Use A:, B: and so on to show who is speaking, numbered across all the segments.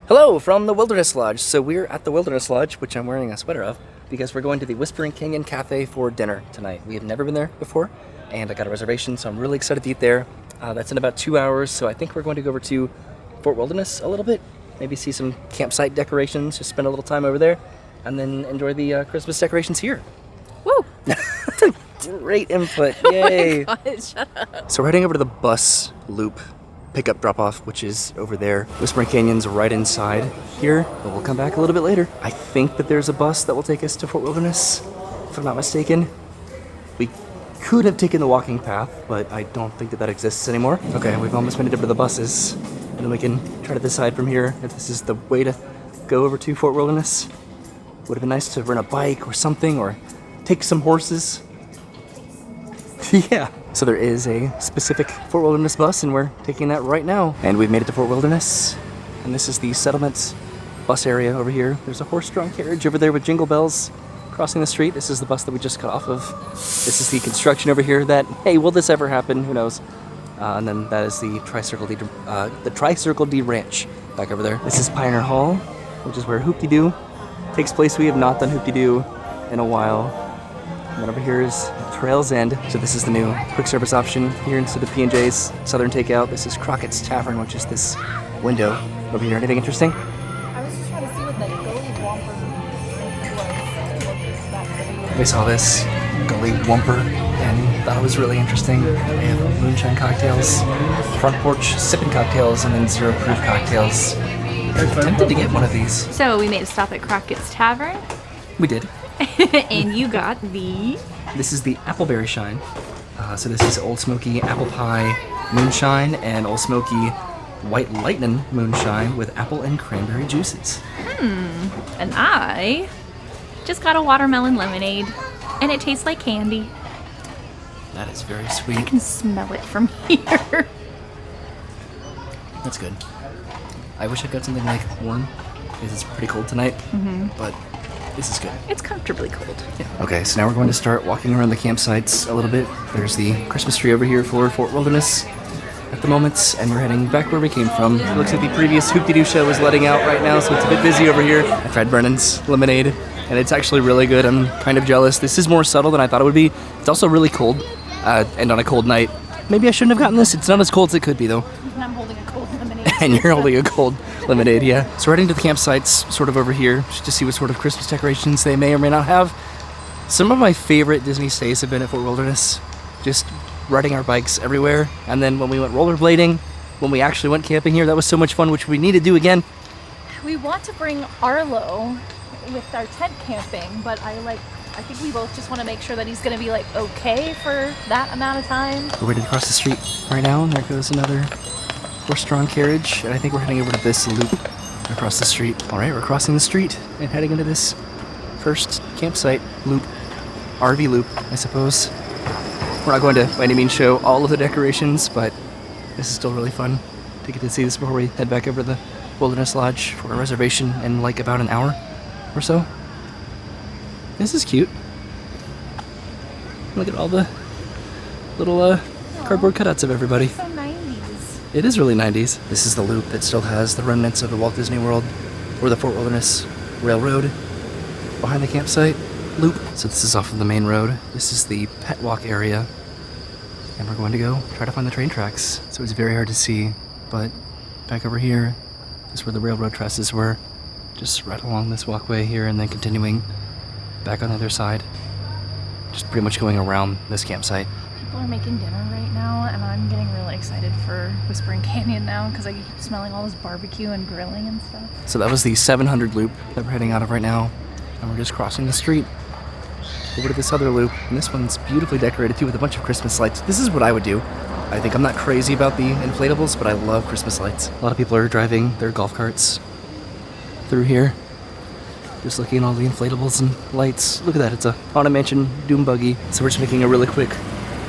A: Hello from the Wilderness Lodge. So we're at the Wilderness Lodge, which I'm wearing a sweater of, because we're going to the Whispering Canyon Cafe for dinner tonight. We have never been there before, and I got a reservation, so I'm really excited to eat there. That's in about 2 hours, so I think we're going to go over to Fort Wilderness a little bit, maybe see some campsite decorations, just spend a little time over there, and then enjoy the Christmas decorations here.
B: Woo!
A: Great input, yay!
B: Oh my God, shut up.
A: So we're heading over to the bus loop pickup drop-off, which is over there. Whispering Canyon's right inside here, but we'll come back a little bit later. I think that there's a bus that will take us to Fort Wilderness, if I'm not mistaken. We could have taken the walking path, but I don't think that exists anymore. Okay, we've almost made it over to the buses, and then we can try to decide from here if this is the way to go over to Fort Wilderness. Would have been nice to rent a bike or something, or take some horses. Yeah. So there is a specific Fort Wilderness bus, and we're taking that right now. And we've made it to Fort Wilderness, and this is the settlement bus area over here. There's a horse-drawn carriage over there with jingle bells crossing the street. This is the bus that we just got off of. This is the construction over here that, hey, will this ever happen? Who knows? And then that is the Tricircle D Ranch back over there. This is Pioneer Hall, which is where Hoop-de-Doo takes place. We have not done Hoop-de-Doo in a while. And then over here is Trail's End. So this is the new quick service option here instead of P&J's Southern Takeout. This is Crocketts Tavern, which is this window over here. Anything interesting?
B: I was just trying to see what that Gully Whomper was.
A: We saw this Gully Whomper and thought it was really interesting. They have moonshine cocktails, front porch sipping cocktails, and then zero proof cocktails. I'm tempted to get one of these.
B: So we made a stop at Crocketts Tavern.
A: We did.
B: And you got the...
A: This is the Appleberry Shine. So this is Old Smoky Apple Pie Moonshine and Old Smoky White Lightning Moonshine with apple and cranberry juices.
B: And I just got a watermelon lemonade, and it tastes like candy.
A: That is very
B: I
A: sweet.
B: can smell it from here.
A: That's good. I wish I got something like warm, because it's pretty cold tonight, but this is good.
B: It's comfortably cold.
A: Yeah. Okay, so now we're going to start walking around the campsites a little bit. There's the Christmas tree over here for Fort Wilderness at the moment, and we're heading back where we came from. It looks like the previous Hoop-de-Doo show is letting out right now, so it's a bit busy over here. I tried Brennan's lemonade, and it's actually really good. I'm kind of jealous. This is more subtle than I thought it would be. It's also really cold, and on a cold night. Maybe I shouldn't have gotten this. It's not as cold as it could be, though.
B: And I'm holding a cold lemonade.
A: And you're holding a cold lemonade, yeah. So we're heading to the campsites, sort of over here, just to see what sort of Christmas decorations they may or may not have. Some of my favorite Disney stays have been at Fort Wilderness, just riding our bikes everywhere. And then when we went rollerblading, when we actually went camping here, that was so much fun, which we need to do again.
B: We want to bring Arlo with our tent camping, but I think we both just want to make sure that he's going to be okay for that amount of time.
A: We're ready to cross the street right now, and there goes another horse-drawn carriage, and I think we're heading over to this loop across the street. All right, we're crossing the street and heading into this first campsite loop, RV loop, I suppose. We're not going to, by any means, show all of the decorations, but this is still really fun to get to see this before we head back over to the Wilderness Lodge for a reservation in about an hour or so. This is cute. Look at all the little cardboard cutouts of everybody.
B: So 90s.
A: It is really 90s. This is the loop that still has the remnants of the Walt Disney World or the Fort Wilderness Railroad behind the campsite loop. So this is off of the main road. This is the pet walk area. And we're going to go try to find the train tracks. So it's very hard to see, but back over here is where the railroad trusses were. Just right along this walkway here and then continuing back on the other side. Just pretty much going around this campsite.
B: People are making dinner right now, and I'm getting really excited for Whispering Canyon now because I keep smelling all this barbecue and grilling and stuff.
A: So that was the 700 loop that we're heading out of right now. And we're just crossing the street over to this other loop. And this one's beautifully decorated too with a bunch of Christmas lights. This is what I would do. I think I'm not crazy about the inflatables, but I love Christmas lights. A lot of people are driving their golf carts through here. Just looking at all the inflatables and lights. Look at that, it's a Haunted Mansion Doom Buggy. So we're just making a really quick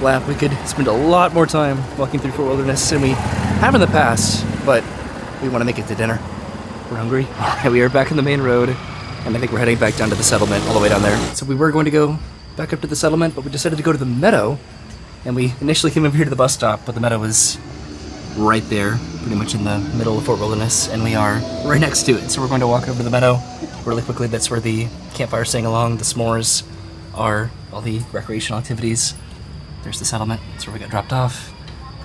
A: lap. We could spend a lot more time walking through Fort Wilderness than we have in the past, but we want to make it to dinner. We're hungry. And we are back on the main road, and I think we're heading back down to the settlement all the way down there. So we were going to go back up to the settlement, but we decided to go to the Meadow, and we initially came over here to the bus stop, but the Meadow was right there, pretty much in the middle of Fort Wilderness, and we are right next to it. So we're going to walk over to the Meadow really quickly. That's where the Campfire Singalong, the s'mores are, all the recreational activities. There's the settlement. That's where we got dropped off.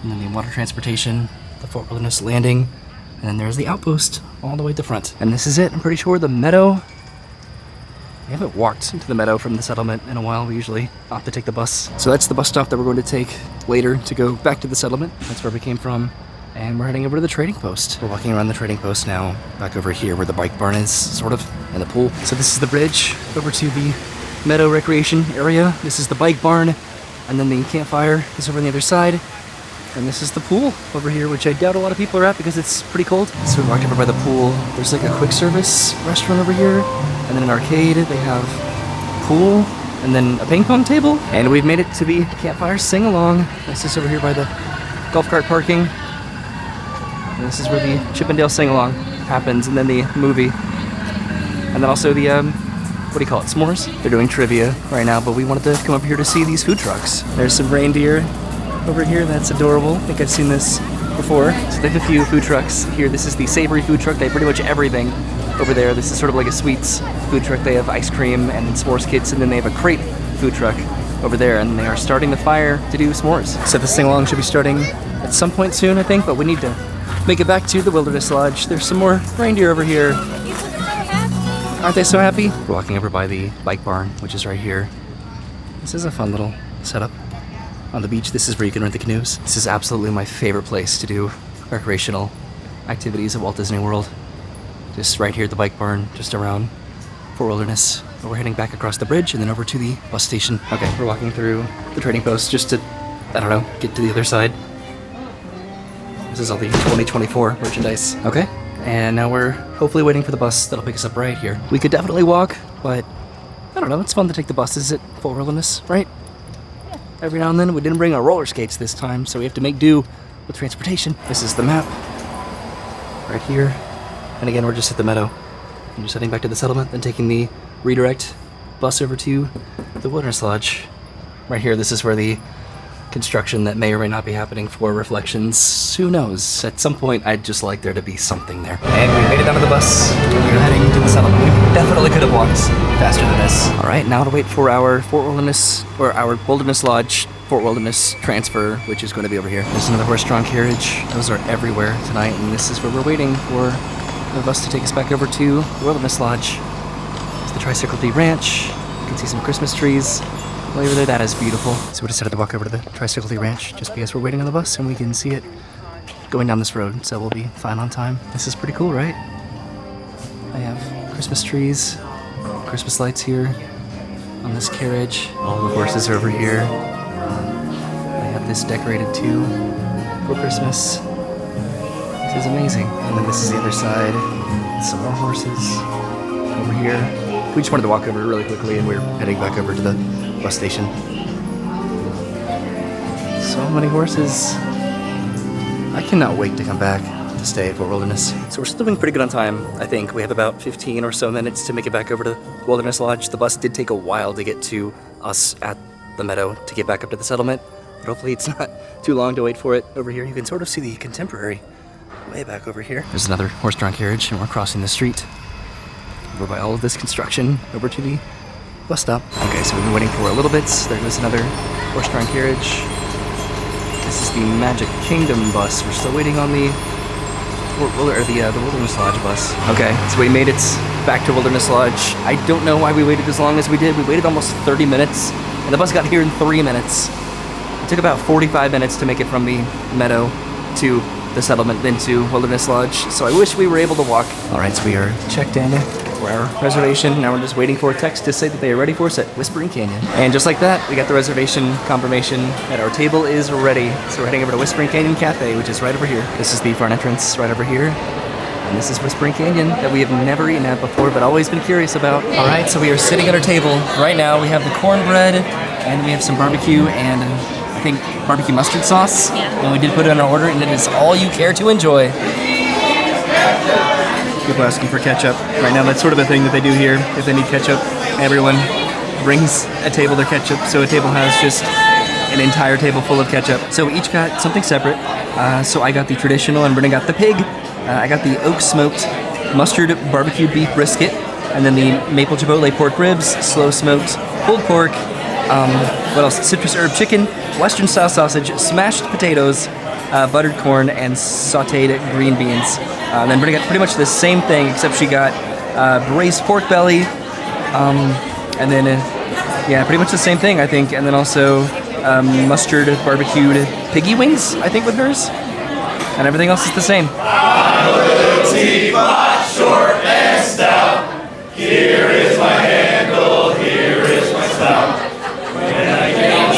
A: And then the water transportation, the Fort Wilderness landing, and then there's the outpost all the way at the front. And this is it. I'm pretty sure the Meadow. We haven't walked into the Meadow from the settlement in a while. We usually opt to take the bus. So that's the bus stop that we're going to take later to go back to the settlement. That's where we came from. And we're heading over to the trading post. We're walking around the trading post now, back over here where the bike barn is, sort of, and the pool. So this is the bridge over to the Meadow recreation area. This is the bike barn, and then the campfire is over on the other side. And this is the pool over here, which I doubt a lot of people are at because it's pretty cold. So we walked over by the pool. There's like a quick service restaurant over here, and then an arcade. They have a pool, and then a ping pong table. And we've made it to the Campfire Singalong. This is over here by the golf cart parking. And this is where the Chippendale Singalong happens, and then the movie. And then also the, what do you call it, s'mores? They're doing trivia right now, but we wanted to come up here to see these food trucks. There's some reindeer over here, that's adorable. I think I've seen this before. So they have a few food trucks here. This is the savory food truck. They have pretty much everything over there. This is sort of like a sweets food truck. They have ice cream and s'mores kits, and then they have a crepe food truck over there, and they are starting the fire to do s'mores. So the sing-along should be starting at some point soon, I think, but we need to make it back to the Wilderness Lodge. There's some more reindeer over here. Aren't they so happy? We're walking over by the bike barn, which is right here. This is a fun little setup. On the beach, this is where you can rent the canoes. This is absolutely my favorite place to do recreational activities at Walt Disney World. Just right here at the bike barn, just around Fort Wilderness. But we're heading back across the bridge and then over to the bus station. Okay, we're walking through the trading post just to, I don't know, get to the other side. This is all the 2024 merchandise. Okay, and now we're hopefully waiting for the bus that'll pick us up right here. We could definitely walk, but I don't know, it's fun to take the buses at Fort Wilderness, right? Every now and then. We didn't bring our roller skates this time, so we have to make do with transportation. This is the map right here. And again, we're just at the Meadow. I'm just heading back to the settlement, then taking the redirect bus over to the Wilderness Lodge. Right here, this is where the construction that may or may not be happening for Reflections. Who knows? At some point, I'd just like there to be something there. And we made it down to the bus. We're heading to the settlement. We definitely could have walked faster than this. All right, now to wait for our Fort Wilderness, or our Wilderness Lodge, Fort Wilderness transfer, which is going to be over here. There's another horse-drawn carriage. Those are everywhere tonight, and this is where we're waiting for the bus to take us back over to the Wilderness Lodge. It's the Tricircle D Ranch. You can see some Christmas trees. Way over there, that is beautiful. So we decided to walk over to the Tricircle D Ranch just because we're waiting on the bus and we can see it going down this road, so we'll be fine on time. This is pretty cool, right? I have Christmas trees, Christmas lights here on this carriage. All the horses are over here. I have this decorated too for Christmas. This is amazing. And then this is the other side. Some more horses over here. We just wanted to walk over really quickly and we're heading back over to the bus station. So many horses. I cannot wait to come back to stay at Fort Wilderness. So we're still doing pretty good on time, I think. We have about 15 or so minutes to make it back over to Wilderness Lodge. The bus did take a while to get to us at the Meadow to get back up to the settlement, but hopefully it's not too long to wait for it. Over here you can sort of see the Contemporary way back over here. There's another horse-drawn carriage and we're crossing the street over by all of this construction over to the bus stop. Okay, so we've been waiting for a little bit. There goes another horse-drawn carriage. This is the Magic Kingdom bus. We're still waiting on the Wilderness Lodge bus. Okay, so we made it back to Wilderness Lodge. I don't know why we waited as long as we did. We waited almost 30 minutes, and the bus got here in 3 minutes. It took about 45 minutes to make it from the Meadow to the settlement, then to Wilderness Lodge. So I wish we were able to walk. All right, so we are checked in for our reservation. Now we're just waiting for a text to say that they are ready for us at Whispering Canyon. And just like that, we got the reservation confirmation that our table is ready. So we're heading over to Whispering Canyon Cafe, which is right over here. This is the front entrance right over here. And this is Whispering Canyon that we have never eaten at before, but always been curious about. All right, so we are sitting at our table. Right now we have the cornbread, and we have some barbecue and I think barbecue mustard sauce.
B: Yeah.
A: And we did put it on our order, and it is all you care to enjoy. People asking for ketchup. Right now that's sort of a thing that they do here. If they need ketchup, everyone brings a table their ketchup. So a table has just an entire table full of ketchup. So we each got something separate. So I got the traditional and Brennan got the pig. I got the oak smoked mustard barbecue beef brisket, and then the maple chipotle pork ribs, slow smoked pulled pork, what else? Citrus herb chicken, western style sausage, smashed potatoes, buttered corn, and sauteed green beans. And then Brennan got pretty much the same thing, except she got braised pork belly, and then pretty much the same thing, I think. And then also mustard barbecued piggy wings, I think, with hers. And everything else is the same. Short and stout. Here is my handle, here is my spout. When I get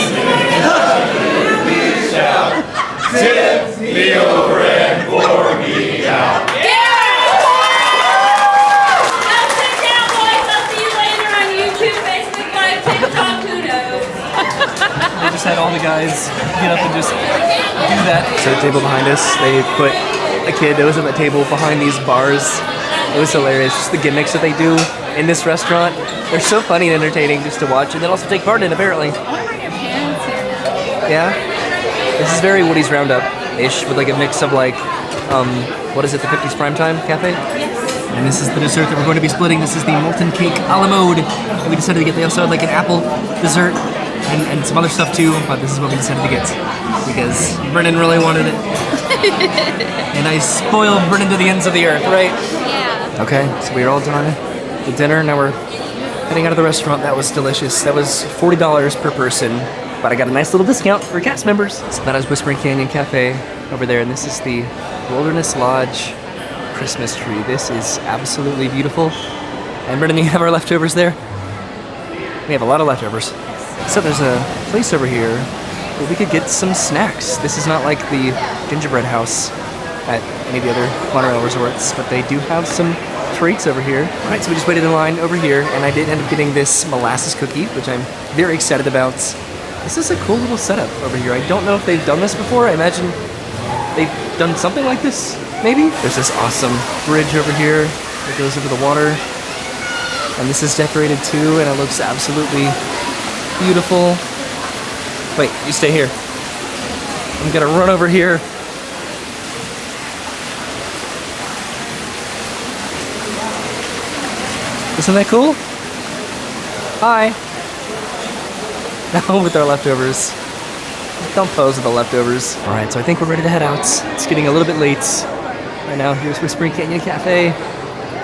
A: shout, tip me over and pour me out. They just had all the guys get up and just do that. So the table behind us, they put a kid that was at the table behind these bars. It was hilarious, just the gimmicks that they do in this restaurant. They're so funny and entertaining just to watch, and then also take part in, apparently.
B: I want to bring your parents here now.
A: Yeah? This is very Woody's Roundup-ish, with like a mix of like, what is it, the 50s Primetime Cafe?
B: Yes.
A: And this is the dessert that we're going to be splitting. This is the molten cake a la mode. And we decided to get, they also had like an apple dessert and some other stuff too, but this is what we decided to get because Brennan really wanted it. And I spoiled Brennan to the ends of the earth, right?
B: Yeah.
A: Okay, so we are all done with dinner. Now we're heading out of the restaurant. That was delicious. That was $40 per person, but I got a nice little discount for cast members. So that is Whispering Canyon Cafe over there, and this is the Wilderness Lodge Christmas tree. This is absolutely beautiful. And Brennan, you have our leftovers there? We have a lot of leftovers. So there's a place over here where we could get some snacks. This is not like the gingerbread house at any of the other monorail resorts, but they do have some treats over here. All right, so we just waited in line over here, and I did end up getting this molasses cookie, which I'm very excited about. This is a cool little setup over here. I don't know if they've done this before. I imagine they've done something like this, maybe? There's this awesome bridge over here that goes over the water, and this is decorated too, and it looks absolutely beautiful. Wait, you stay here. I'm gonna run over here. Isn't that cool? Hi. Now with our leftovers. Don't pose with the leftovers. All right, so I think we're ready to head out. It's getting a little bit late. Right now, here's Whispering Canyon Cafe,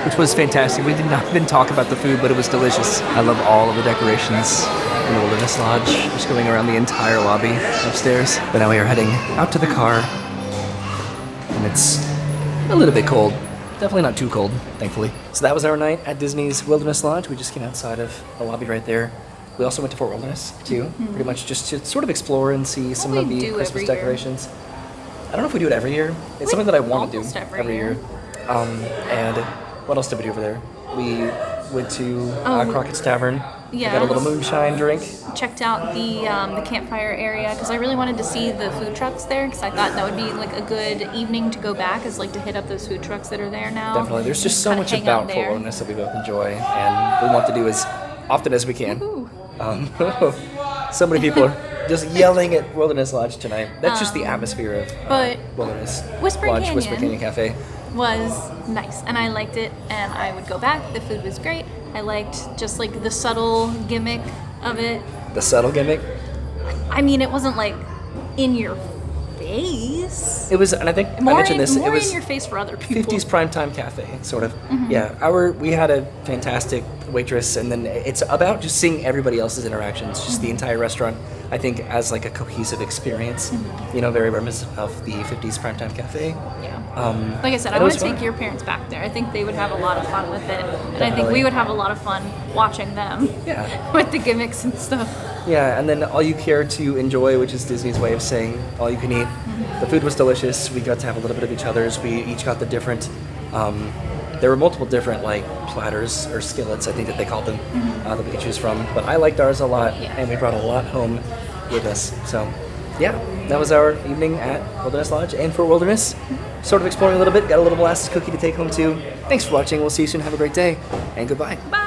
A: which was fantastic. We did not even talk about the food, but it was delicious. I love all of the decorations in the Wilderness Lodge. Just going around the entire lobby upstairs. But now we are heading out to the car, and it's a little bit cold. Definitely not too cold, thankfully. So that was our night at Disney's Wilderness Lodge. We just came outside of the lobby right there. We also went to Fort Wilderness, too, pretty much just to sort of explore and see some of the Christmas decorations. I don't know if we do it every year. It's something that I want to do every year. And what else did we do over there? We went to Crocketts Tavern.
B: Yeah.
A: Got a little moonshine drink.
B: Checked out the campfire area because I really wanted to see the food trucks there because I thought that would be like a good evening to go back is like to hit up those food trucks that are there now.
A: Definitely. There's just so much about Fort Wilderness that we both enjoy and we want to do as often as we can. So many people are just yelling at Wilderness Lodge tonight. That's just the atmosphere of Wilderness Lodge, Whispering Canyon Cafe.
B: Was nice and I liked it and I would go back. The food was great. I liked just like the subtle gimmick of it.
A: The subtle gimmick?
B: I mean, it wasn't like in your face.
A: It was, and I think I mentioned this.
B: More
A: it was
B: in your face for other people.
A: 50s primetime cafe, sort of. Yeah, we had a fantastic waitress, and then it's about just seeing everybody else's interactions, just the entire restaurant. I think as like a cohesive experience, you know, very reminiscent of the 50s primetime cafe.
B: Yeah. Like I said, I want to take your parents back there. I think they would have a lot of fun with it, and I think we would have a lot of fun watching them. Yeah. With the gimmicks and stuff. Yeah, and then all you care to enjoy, which is Disney's way of saying all you can eat. The food was delicious. We got to have a little bit of each other's. We each got the different. There were multiple different like platters or skillets, I think that they called them, that we could choose from. But I liked ours a lot, and we brought a lot home with us. So, yeah, that was our evening at Wilderness Lodge and Fort Wilderness. Sort of exploring a little bit. Got a little molasses cookie to take home too. Thanks for watching. We'll see you soon. Have a great day, and goodbye. Bye.